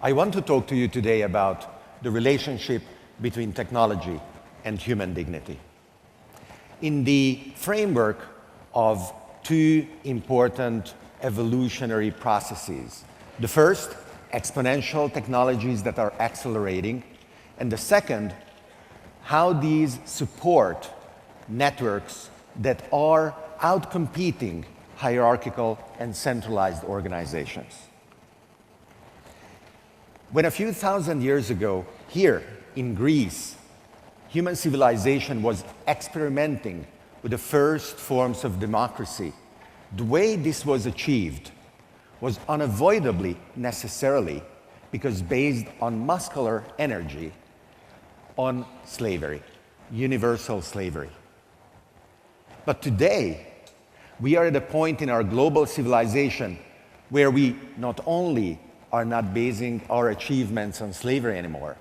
I want to talk to you today about the relationship between technology and human dignity. In the framework of two important evolutionary processes. The first, exponential technologies that are accelerating, and the second, how these support networks that are outcompeting hierarchical and centralized organizations. When a few thousand years ago, here in Greece, human civilization was experimenting with the first forms of democracy, the way this was achieved was unavoidably, necessarily, because based on muscular energy, on slavery, universal slavery. But today, we are at a point in our global civilization where we not only are not basing our achievements on slavery anymore,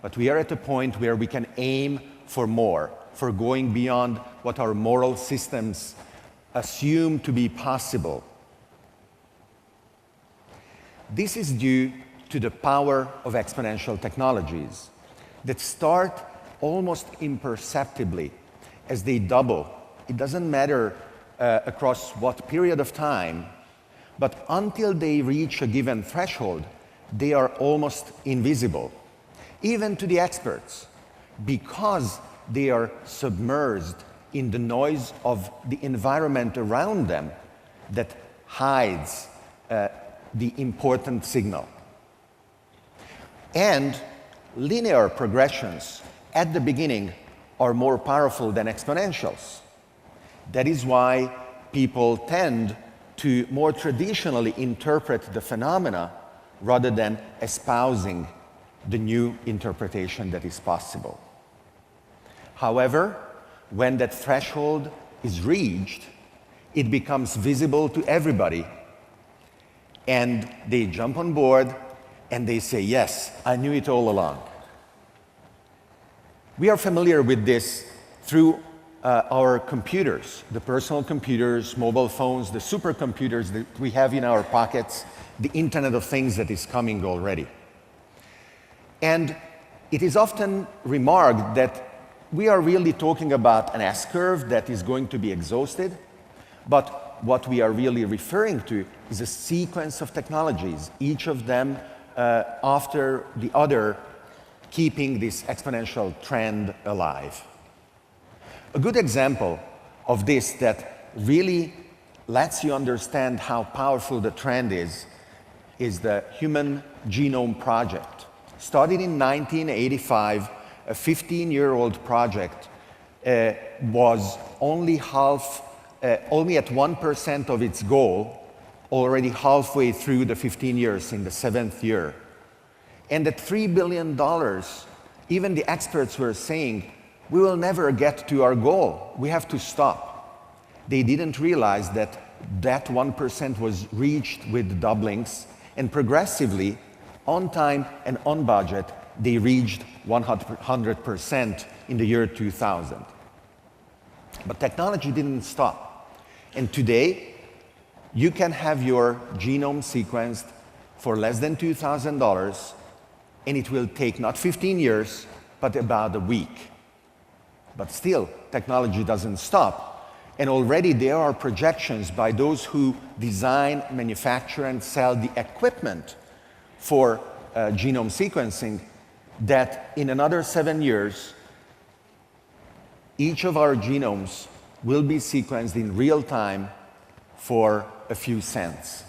but we are at a point where we can aim for more, for going beyond what our moral systems assume to be possible. This is due to the power of exponential technologies that start almost imperceptibly as they double. It doesn't matter across what period of time, but until they reach a given threshold, they are almost invisible, even to the experts, because they are submerged in the noise of the environment around them that hides the important signal. And linear progressions at the beginning are more powerful than exponentials. That is why people tend to more traditionally interpret the phenomena rather than espousing the new interpretation that is possible. However, when that threshold is reached, it becomes visible to everybody, and they jump on board and they say, yes, I knew it all along. We are familiar with this through our computers, the personal computers, mobile phones, the supercomputers that we have in our pockets, the Internet of Things that is coming already. And it is often remarked that we are really talking about an S-curve that is going to be exhausted, but what we are really referring to is a sequence of technologies, each of them after the other, keeping this exponential trend alive. A good example of this that really lets you understand how powerful the trend is the Human Genome Project. Started in 1985, a 15-year-old project was only at 1% of its goal, already halfway through the 15 years in the 7th year. And at $3 billion, even the experts were saying, we will never get to our goal. We have to stop. They didn't realize that that 1% was reached with doublings, and progressively, on time and on budget, they reached 100% in the year 2000. But technology didn't stop. And today, you can have your genome sequenced for less than $2,000, and it will take not 15 years, but about a week. But still, technology doesn't stop. And already there are projections by those who design, manufacture, and sell the equipment for genome sequencing that in another 7 years, each of our genomes will be sequenced in real time for a few cents.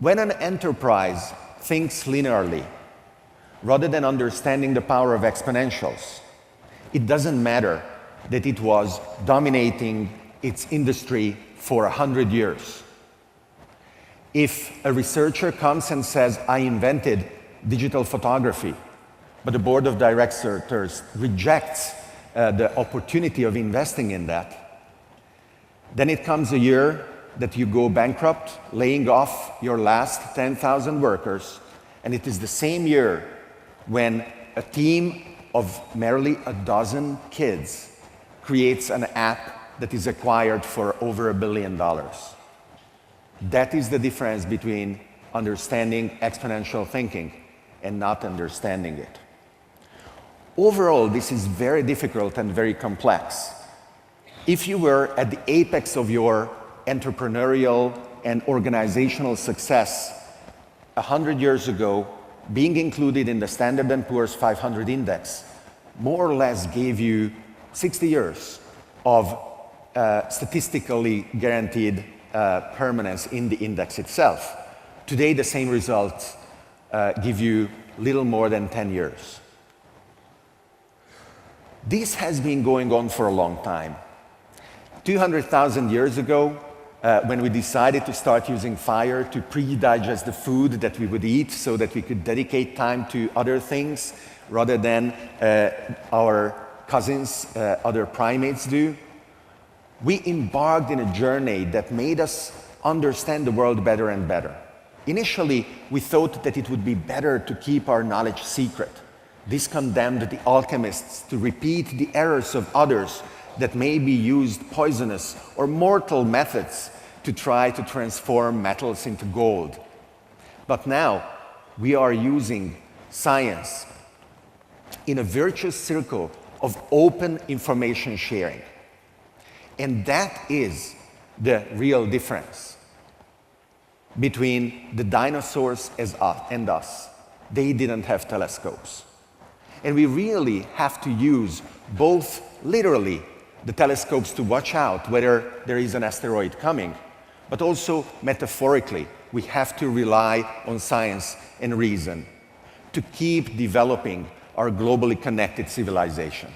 When an enterprise thinks linearly, rather than understanding the power of exponentials, it doesn't matter that it was dominating its industry for 100 years. If a researcher comes and says, I invented digital photography, but the board of directors rejects the opportunity of investing in that, then it comes a year that you go bankrupt, laying off your last 10,000 workers, and it is the same year when a team of merely a dozen kids creates an app that is acquired for over $1 billion. That is the difference between understanding exponential thinking and not understanding it. Overall, this is very difficult and very complex. If you were at the apex of your entrepreneurial and organizational success 100 years ago, being included in the Standard & Poor's 500 index more or less gave you 60 years of statistically guaranteed permanence in the index itself. Today, the same results give you little more than 10 years. This has been going on for a long time. 200,000 years ago, when we decided to start using fire to pre-digest the food that we would eat so that we could dedicate time to other things rather than our cousins, other primates do, we embarked in a journey that made us understand the world better and better. Initially, we thought that it would be better to keep our knowledge secret. This condemned the alchemists to repeat the errors of others that maybe used poisonous or mortal methods to try to transform metals into gold. But now, we are using science in a virtuous circle of open information sharing. And that is the real difference between the dinosaurs and us. They didn't have telescopes. And we really have to use both literally the telescopes to watch out whether there is an asteroid coming, but also metaphorically, we have to rely on science and reason to keep developing our globally connected civilization.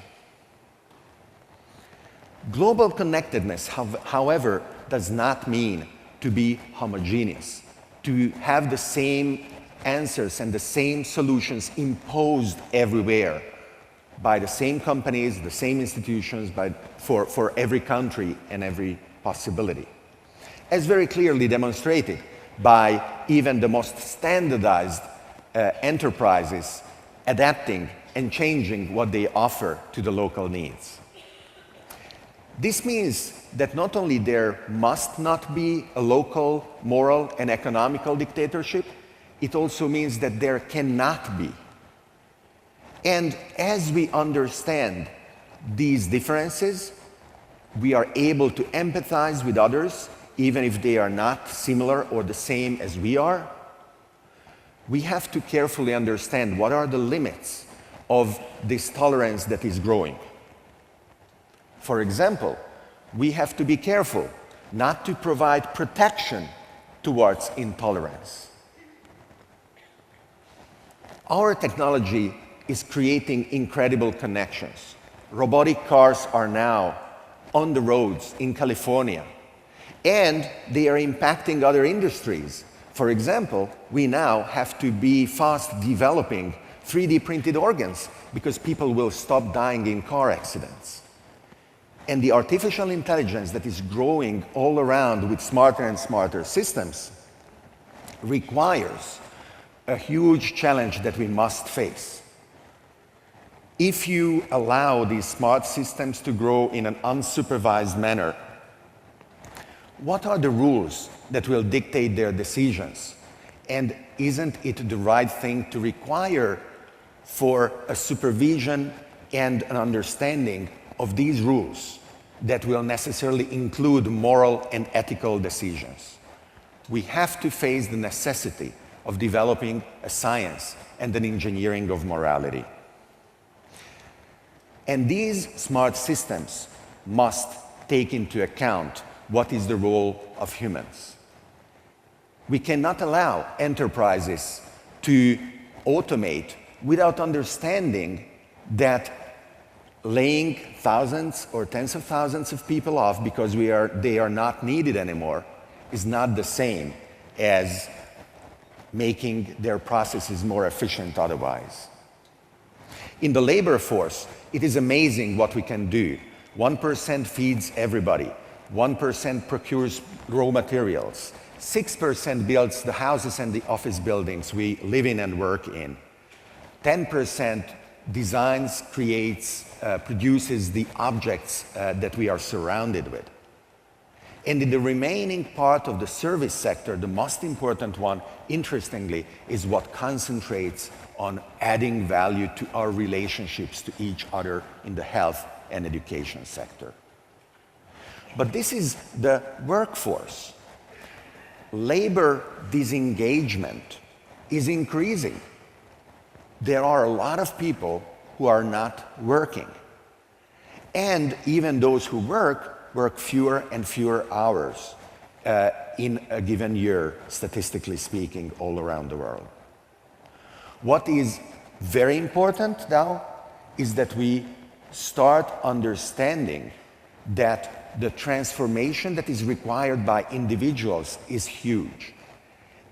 Global connectedness, however, does not mean to be homogeneous, to have the same answers and the same solutions imposed everywhere by the same companies, the same institutions, for every country and every possibility. As very clearly demonstrated by even the most standardized enterprises adapting and changing what they offer to the local needs. This means that not only there must not be a local moral and economical dictatorship, it also means that there cannot be. And as we understand these differences, we are able to empathize with others, even if they are not similar or the same as we are. We have to carefully understand what are the limits of this tolerance that is growing. For example, we have to be careful not to provide protection towards intolerance. Our technology is creating incredible connections. Robotic cars are now on the roads in California, and they are impacting other industries. For example, we now have to be fast developing 3D printed organs because people will stop dying in car accidents. And the artificial intelligence that is growing all around with smarter and smarter systems requires a huge challenge that we must face. If you allow these smart systems to grow in an unsupervised manner, what are the rules that will dictate their decisions? And isn't it the right thing to require for a supervision and an understanding of these rules that will necessarily include moral and ethical decisions? We have to face the necessity of developing a science and an engineering of morality. And these smart systems must take into account what is the role of humans. We cannot allow enterprises to automate without understanding that laying thousands or tens of thousands of people off because they are not needed anymore is not the same as making their processes more efficient otherwise. In the labor force, it is amazing what we can do. 1% feeds everybody. 1% procures raw materials. 6% builds the houses and the office buildings we live in and work in. 10% designs, creates, produces the objects that we are surrounded with. And in the remaining part of the service sector, the most important one, interestingly, is what concentrates on adding value to our relationships to each other in the health and education sector. But this is the workforce. Labor disengagement is increasing. There are a lot of people who are not working. And even those who work fewer and fewer hours in a given year, statistically speaking, all around the world. What is very important now is that we start understanding that the transformation that is required by individuals is huge.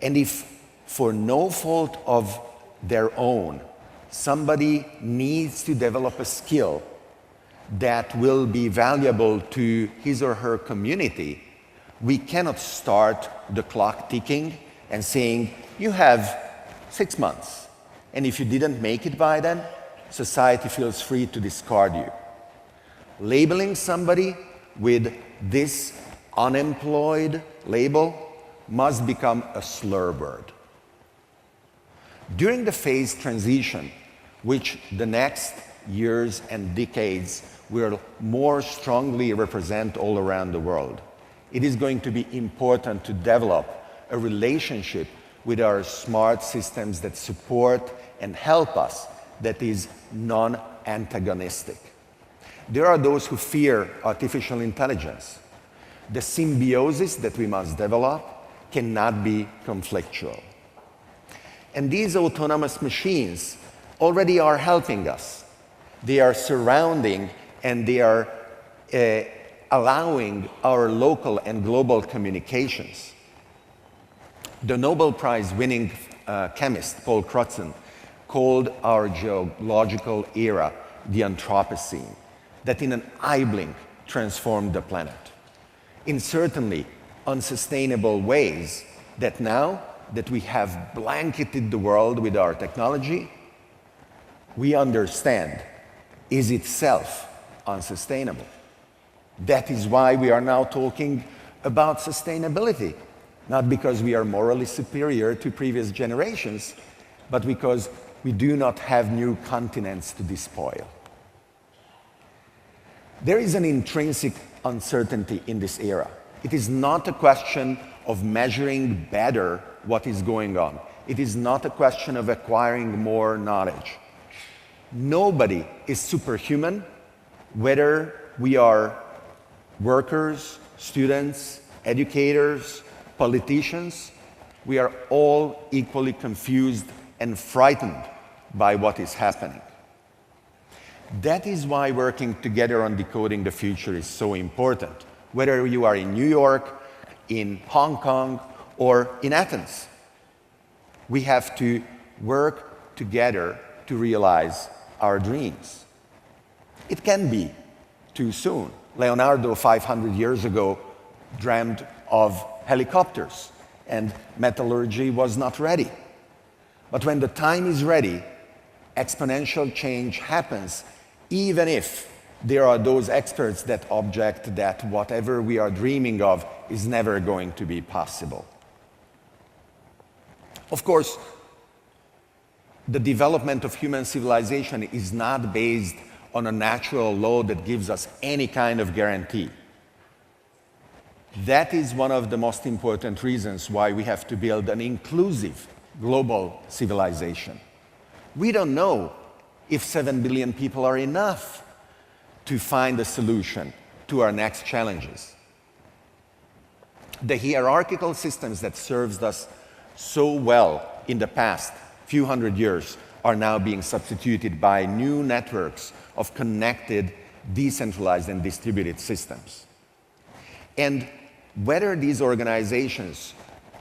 And if for no fault of their own, somebody needs to develop a skill that will be valuable to his or her community, we cannot start the clock ticking and saying, you have 6 months, and if you didn't make it by then, society feels free to discard you. Labeling somebody with this unemployed label must become a slur word. During the phase transition, which the next years and decades will more strongly represent all around the world, it is going to be important to develop a relationship with our smart systems that support and help us that is non-antagonistic. There are those who fear artificial intelligence. The symbiosis that we must develop cannot be conflictual. And these autonomous machines already are helping us. They are surrounding and they are allowing our local and global communications. The Nobel Prize-winning chemist Paul Crutzen called our geological era the Anthropocene, that in an eye blink transformed the planet in certainly unsustainable ways that now that we have blanketed the world with our technology, we understand is itself unsustainable. That is why we are now talking about sustainability, not because we are morally superior to previous generations, but because we do not have new continents to despoil. There is an intrinsic uncertainty in this era. It is not a question of measuring better what is going on. It is not a question of acquiring more knowledge. Nobody is superhuman, whether we are workers, students, educators, politicians. We are all equally confused and frightened by what is happening. That is why working together on decoding the future is so important, whether you are in New York, in Hong Kong, or in Athens. We have to work together to realize our dreams. It can be too soon. Leonardo, 500 years ago, dreamed of helicopters, and metallurgy was not ready. But when the time is ready, exponential change happens, even if there are those experts that object that whatever we are dreaming of is never going to be possible. Of course, the development of human civilization is not based on a natural law that gives us any kind of guarantee. That is one of the most important reasons why we have to build an inclusive global civilization. We don't know if 7 billion people are enough to find a solution to our next challenges. The hierarchical systems that served us so well in the past few hundred years are now being substituted by new networks of connected, decentralized, and distributed systems. And whether these organizations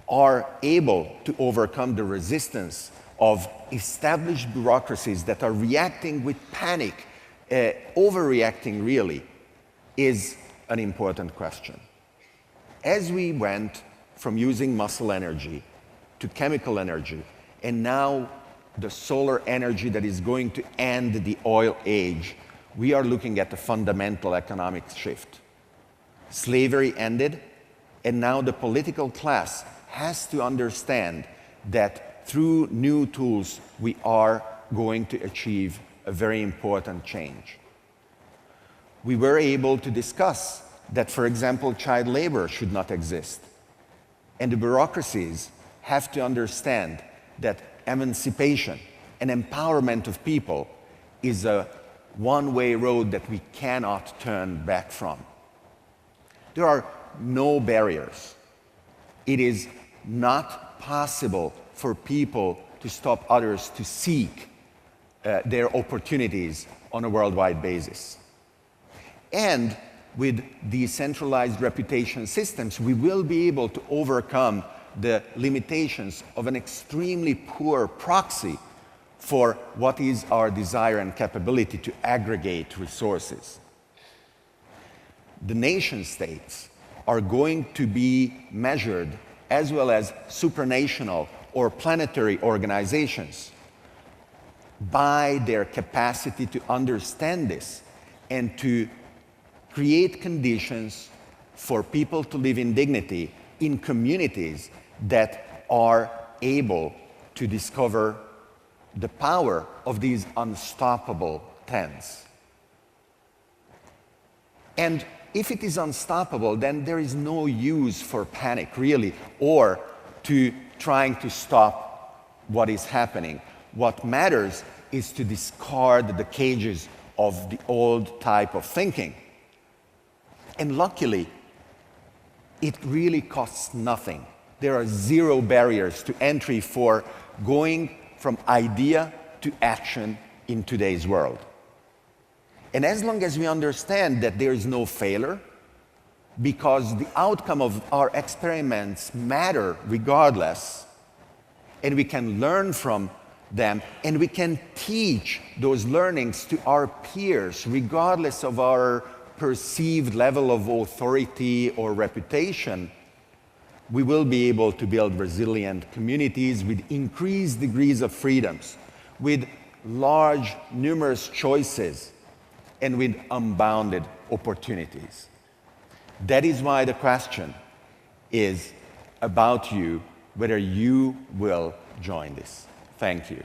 are able to overcome the resistance of established bureaucracies that are reacting with panic, overreacting really, is an important question. As we went from using muscle energy to chemical energy, and now the solar energy that is going to end the oil age, we are looking at a fundamental economic shift. Slavery ended, And now the political class has to understand that through new tools, we are going to achieve a very important change. We were able to discuss that, for example, child labor should not exist. And the bureaucracies have to understand that emancipation and empowerment of people is a one-way road that we cannot turn back from. There are no barriers. It is not possible for people to stop others to seek their opportunities on a worldwide basis. And with decentralized reputation systems, we will be able to overcome the limitations of an extremely poor proxy for what is our desire and capability to aggregate resources. The nation states are going to be measured, as well as supranational or planetary organizations, by their capacity to understand this and to create conditions for people to live in dignity in communities that are able to discover the power of these unstoppable trends. And if it is unstoppable, then there is no use for panic, really, or to trying to stop what is happening. What matters is to discard the cages of the old type of thinking. And luckily, it really costs nothing. There are zero barriers to entry for going from idea to action in today's world. And as long as we understand that there is no failure, because the outcome of our experiments matter regardless, and we can learn from them, and we can teach those learnings to our peers regardless of our perceived level of authority or reputation, we will be able to build resilient communities with increased degrees of freedoms, with large, numerous choices, and with unbounded opportunities. That is why the question is about you, whether you will join this. Thank you.